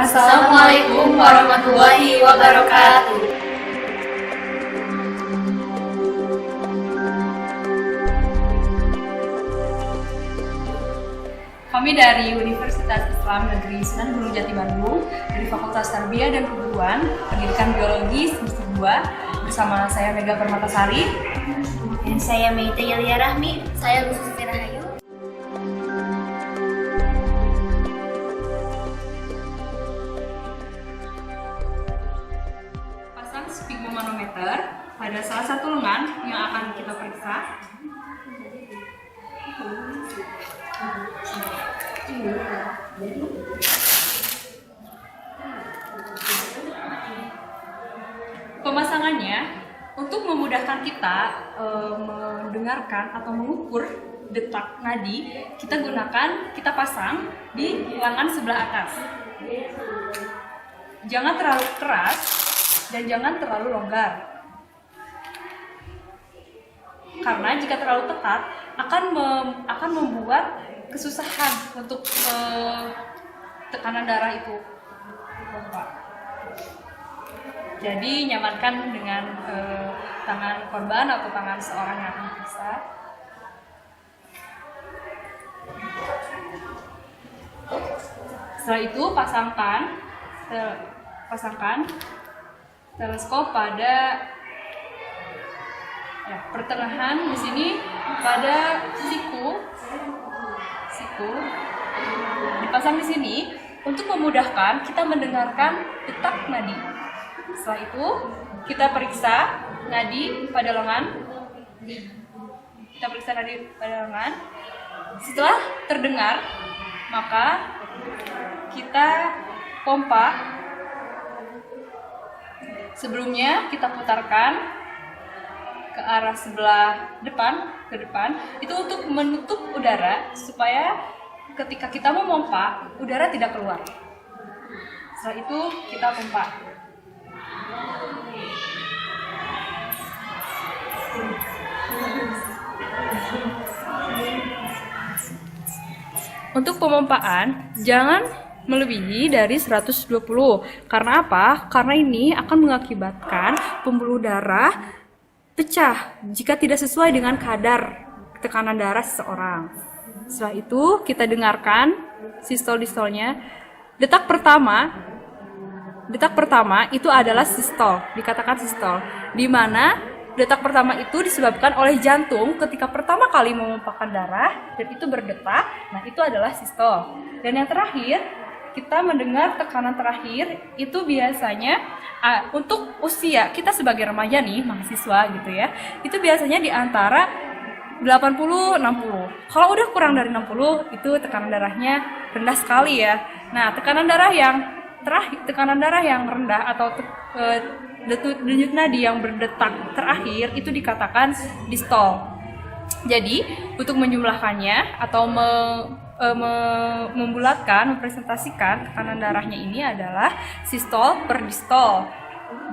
Assalamualaikum warahmatullahi wabarakatuh. Kami dari Universitas Islam Negeri Sunan Gunung Jati Bandung dari Fakultas Tarbiyah dan Keguruan Pendidikan Biologi semester 2 bersama saya Mega Permatasari Dan saya Meita Yalia Rahmi. Saya Lucy Siti Rahayu. pasang sphygmomanometer pada salah satu lengan yang akan kita periksa. Pemasangannya untuk memudahkan kita mendengarkan atau mengukur detak nadi, kita pasang di lengan sebelah atas. Jangan terlalu keras dan jangan terlalu longgar. Karena jika terlalu ketat akan membuat kesusahan untuk tekanan darah itu. Jadi nyamankan dengan tangan korban atau tangan seorang yang akan diperiksa. Setelah itu pasangkan teleskop pada pertengahan di sini pada siku dipasang di sini untuk memudahkan kita mendengarkan detak nadi. Setelah itu kita periksa nadi pada lengan. Setelah terdengar, maka kita pompa. Sebelumnya kita putarkan ke arah sebelah ke depan itu untuk menutup udara supaya ketika kita memompa udara tidak keluar. Setelah itu kita pompa. Untuk pemompaan jangan melebihi dari 120. Karena apa? Karena ini akan mengakibatkan pembuluh darah pecah jika tidak sesuai dengan kadar tekanan darah seseorang. Setelah itu kita dengarkan sistol-distolnya. Detak pertama itu adalah sistol, dikatakan sistol, di mana detak pertama itu disebabkan oleh jantung ketika pertama kali memompakan darah dan itu berdetak. Nah, itu adalah sistol. Dan yang terakhir, kita mendengar tekanan terakhir itu biasanya untuk usia kita sebagai remaja nih, mahasiswa gitu ya. Itu biasanya di antara 80-60. Kalau udah kurang dari 60 itu tekanan darahnya rendah sekali ya. Nah, tekanan darah yang rendah atau denyut nadi yang berdetak terakhir itu dikatakan distol. Jadi, untuk menjumlahkannya atau mempresentasikan tekanan darahnya ini adalah sistol per distol.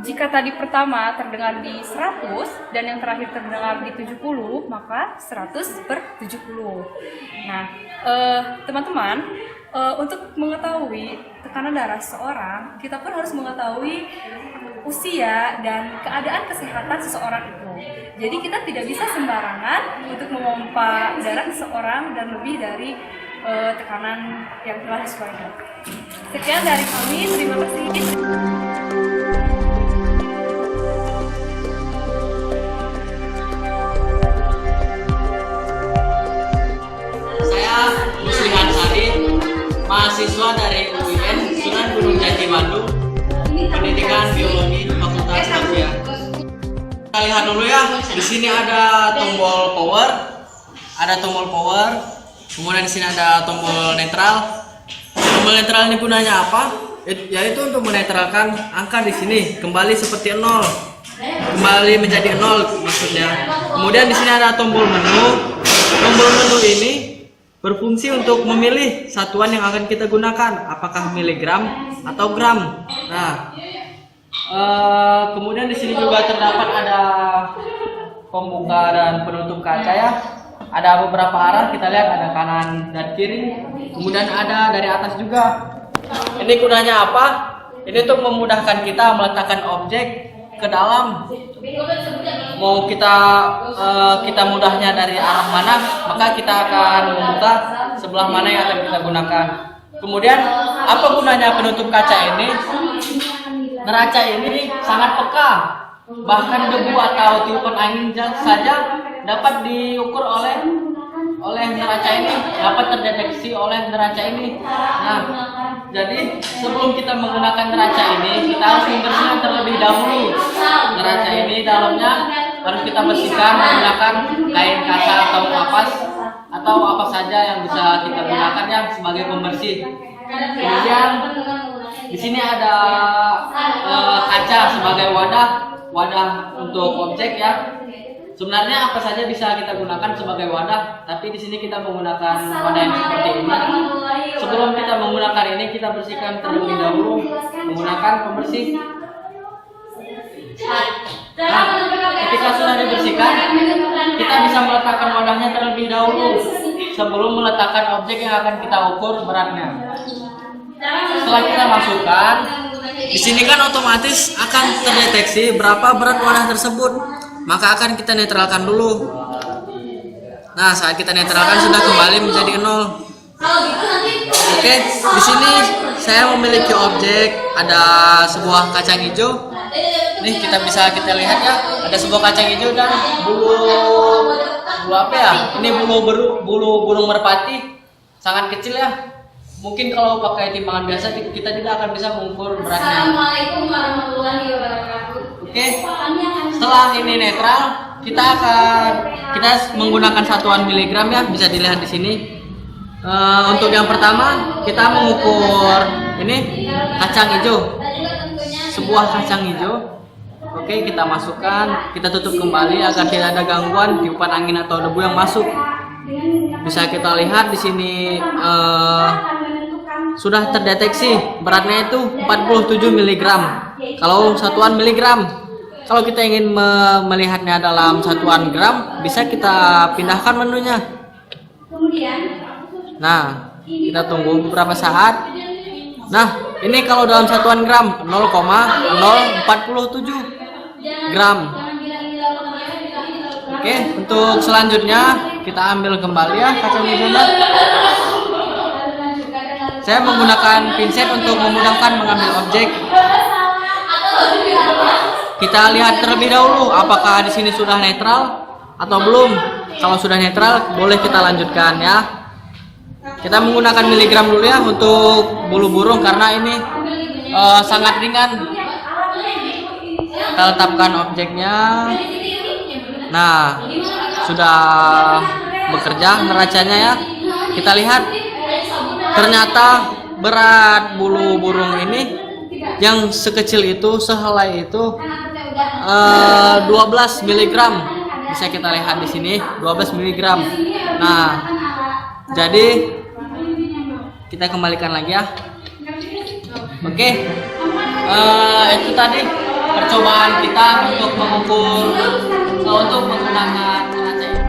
Jika tadi pertama terdengar di 100 dan yang terakhir terdengar di 70, maka 100 per 70. Nah, teman-teman, untuk mengetahui tekanan darah seseorang, kita pun harus mengetahui usia dan keadaan kesehatan seseorang itu. Jadi kita tidak bisa sembarangan untuk memompa darah seseorang dan lebih dari tekanan yang telah disesuaikan. Sekian dari kami, terima kasih. Mahasiswa dari UIN Sunan Gunung Jati Bandung, Pendidikan Biologi Fakultas Tarbiyah. Kita lihat dulu ya, di sini ada tombol power, kemudian di sini ada tombol netral. Tombol netral ini gunanya apa? Yaitu untuk menetralkan angka di sini kembali seperti 0, kembali menjadi 0 maksudnya. Kemudian di sini ada tombol menu. Tombol menu ini berfungsi untuk memilih satuan yang akan kita gunakan, apakah miligram atau gram. Nah, kemudian di sini juga terdapat ada pembuka dan penutup kaca ya. Ada beberapa arah, kita lihat ada kanan dan kiri. Kemudian ada dari atas juga. Ini gunanya apa? Ini untuk memudahkan kita meletakkan objek ke dalam. Mau kita mudahnya dari arah mana, maka kita akan membuka sebelah mana yang akan kita gunakan. Kemudian apa gunanya penutup kaca ini? Neraca ini sangat peka, bahkan debu atau tiupan angin saja dapat diukur oleh neraca ini, dapat terdeteksi oleh neraca ini. Nah, jadi sebelum kita menggunakan neraca ini, kita harus membersihkan terlebih dahulu. Neraca ini dalamnya harus kita bersihkan menggunakan kain kaca atau kapas atau apa saja yang bisa kita gunakan yang sebagai pembersih. Kemudian di sini ada kaca sebagai wadah untuk objek ya. Sebenarnya apa saja bisa kita gunakan sebagai wadah, tapi di sini kita menggunakan wadah yang seperti ini. Sebelum kita menggunakan ini, kita bersihkan terlebih dahulu menggunakan pembersih. Nah, ketika sudah dibersihkan, kita bisa meletakkan wadahnya terlebih dahulu sebelum meletakkan objek yang akan kita ukur beratnya. Setelah kita masukkan, di sini kan otomatis akan terdeteksi berapa berat wadah tersebut. Maka akan kita netralkan dulu. Nah, saat kita netralkan sudah kembali menjadi 0. Oke, di sini saya memiliki objek, ada sebuah kacang hijau. Nih kita lihat ya, ada sebuah kacang hijau dan bulu apa ya? Ini bulu burung merpati, sangat kecil ya. Mungkin kalau pakai timbangan biasa kita tidak akan bisa mengukur beratnya. Assalamualaikum warahmatullahi wabarakatuh. Oke, setelah ini netral, kita menggunakan satuan miligram ya, bisa dilihat di sini. Untuk yang pertama kita mengukur ini kacang hijau, sebuah kacang hijau. Oke, kita masukkan, kita tutup kembali agar tidak ada gangguan tiupan angin atau debu yang masuk. Bisa kita lihat di sini sudah terdeteksi beratnya itu 47 mg. Kalau satuan miligram, kalau kita ingin melihatnya dalam satuan gram, bisa kita pindahkan menunya. Nah, kita tunggu beberapa saat. Nah, ini kalau dalam satuan gram 0,047 gram. Oke, untuk selanjutnya kita ambil kembali ya kacang hijaunya. Saya menggunakan pinset untuk memudahkan mengambil objek. Kita lihat terlebih dahulu apakah di sini sudah netral atau belum. Kalau sudah netral, boleh kita lanjutkan ya. Kita menggunakan miligram dulu ya untuk bulu burung karena ini sangat ringan. Kita letakkan objeknya. Nah, sudah bekerja neracanya ya. Kita lihat ternyata berat bulu burung ini yang sekecil itu, sehelai itu 12 mg. Bisa kita lihat di sini 12 mg. Nah, jadi kita kembalikan lagi ya. Oke, itu tadi percobaan kita untuk mengukur untuk menggunakan neraca ini.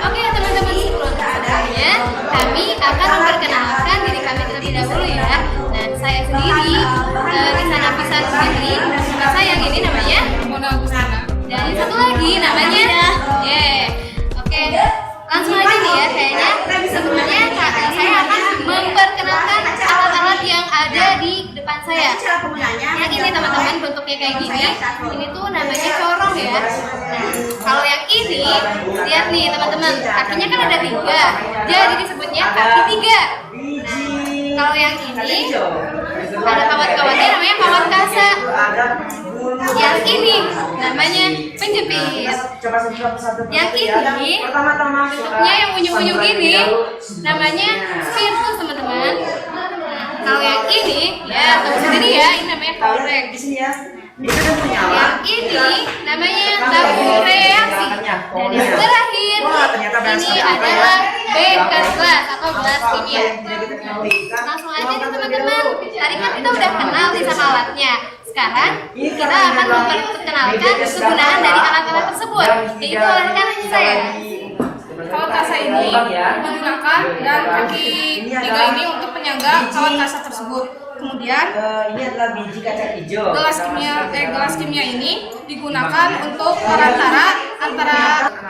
Oke teman-teman semuanya, kami akan memperkenalkan diri kami terlebih dahulu ya. Dan saya sendiri Risa Nafisa Fitri. Saya yang ini namanya Mona Agustina. Dan yang satu lagi namanya Oke, langsung aja nih ya. Kayaknya sebelumnya saya akan memperkenalkan alat-alat yang ada di depan saya. Yang ini teman-teman bentuknya kayak gini. Ini tuh namanya corong ya. Nah, kalau yang ini lihat nih teman-teman, kakinya kan ada 3, jadi disebutnya kaki 3. Nah, kalau yang ini ada kawat-kawatnya namanya kawat kasa. Yang ini namanya penjepit. Yang ini bentuknya yang unyu-unyu gini namanya spiritus teman-teman. Nah, kalau yang ini ya tahu sendiri ya, ini namanya korek. Yang ini namanya tabung reaksi. Dan yang terakhir ini adalah beker gelas atau gelas kimia. Langsung aja nih teman-teman. Tadi kan kita udah kenal nih sama alatnya. Sekarang kita akan memperkenalkan kegunaan dari alat-alat tersebut, yaitu oleh saya. Kawat kasa ini digunakan dan kaki tiga ini untuk penyangga kawat kasa tersebut. Kemudian ini adalah biji kacang hijau. gelas kimia ini digunakan untuk perantara antara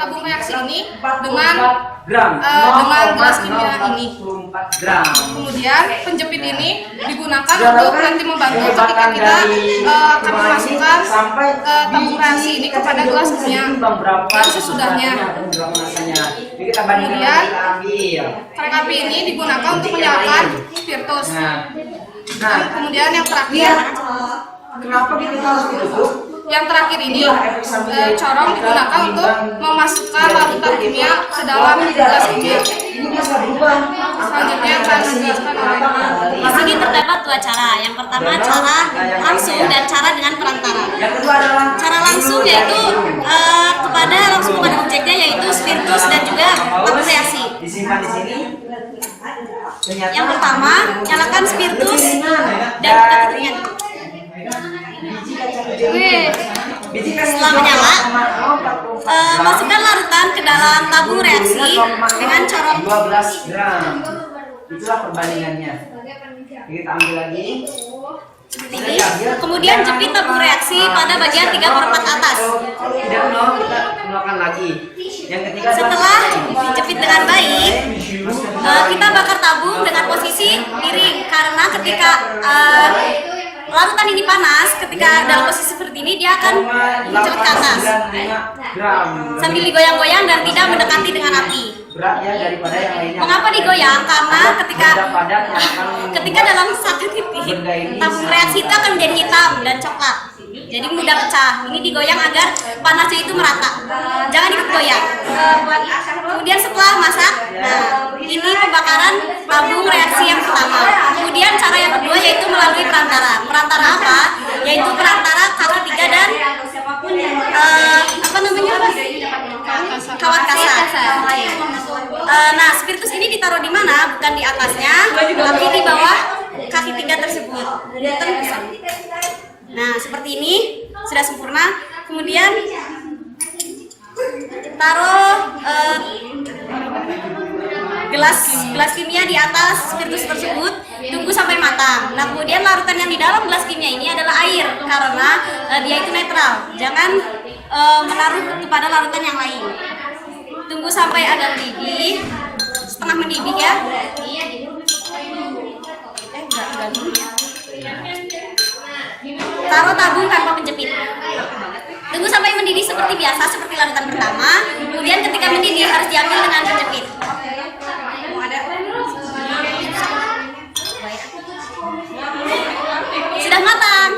tabung reaksi ini dengan gelas kimia ini. gram. Kemudian penjepit ini digunakan untuk nanti membantu ketika kita akan memasukkan tabung reaksi ini kepada gelas kimia dan sesudahnya. Kemudian korek api ini digunakan untuk menyalakan spiritus. Kemudian yang terakhir, Kenapa kita harus ditutup? yang terakhir ini corong digunakan untuk memasukkan larutan kimia ke dalam gelas kimia. Ini bisa berubah. Selanjutnya akan dijelaskan oleh Di sini terdapat dua cara. Yang pertama cara langsung dan cara dengan perantara. Yang kedua adalah Cara langsung yaitu langsung kepada objeknya yaitu spiritus dan juga tabung reaksi. disimpan di sini. Yang pertama nyalakan spiritus dan kita ketinggian. Setelah menyala, masukkan larutan ke dalam tabung reaksi dengan corong 12 gram. Itulah perbandingannya. Kita ambil lagi. seperti ini. Kemudian jepit tabung reaksi pada bagian 3/4 atas. Tidak nol, kita nolkan lagi. Yang ketiga Setelah dijepit dengan baik, kita bakar tabung dengan posisi miring karena ketika larutan ini panas, ketika dalam posisi seperti ini dia akan mencelut ke atas gram. sambil digoyang-goyang dan tidak mendekati dengan api. Beratnya daripada yang lainnya. Mengapa digoyang? Karena ketika dalam satu titik tabung reaksi itu akan menjadi hitam dan coklat, jadi mudah pecah. Ini digoyang agar panasnya itu merata, jangan ikut goyang. Kemudian setelah masak, ini pembakaran tabung reaksi yang pertama. Kemudian cara yang kedua yaitu melalui perantara. Perantara apa? Yaitu perantara kawat tiga dan kawat kasa. Nah, spiritus ini ditaruh di mana? Bukan di atasnya, tapi di bawah kaki tiga tersebut. Nah, seperti ini sudah sempurna. Kemudian taruh gelas kimia di atas spiritus tersebut, tunggu sampai matang. Nah, kemudian larutan yang di dalam gelas kimia ini adalah air karena dia itu netral. Jangan menaruh kepada larutan yang lain. Tunggu sampai ada mendidih, setengah mendidih ya. Taruh tabung tanpa penjepit. Tunggu sampai mendidih seperti biasa, seperti larutan pertama. Kemudian ketika mendidih harus diambil dengan penjepit. Sudah matang.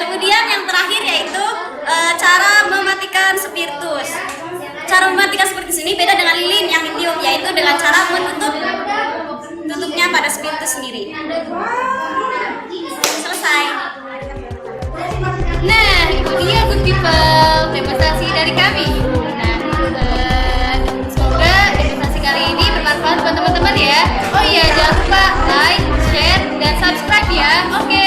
Kemudian yang terakhir yaitu cara mematikan spiritus. Cara mematikan spiritus ini beda dengan lilin yang ditiup, yaitu dengan cara tutupnya pada spiritus sendiri. Selesai. Nah, itu dia good people demonstrasi dari kami. Nah, semoga demonstrasi kali ini bermanfaat buat teman-teman ya. Oh iya, jangan lupa like, share, dan subscribe ya. Oke.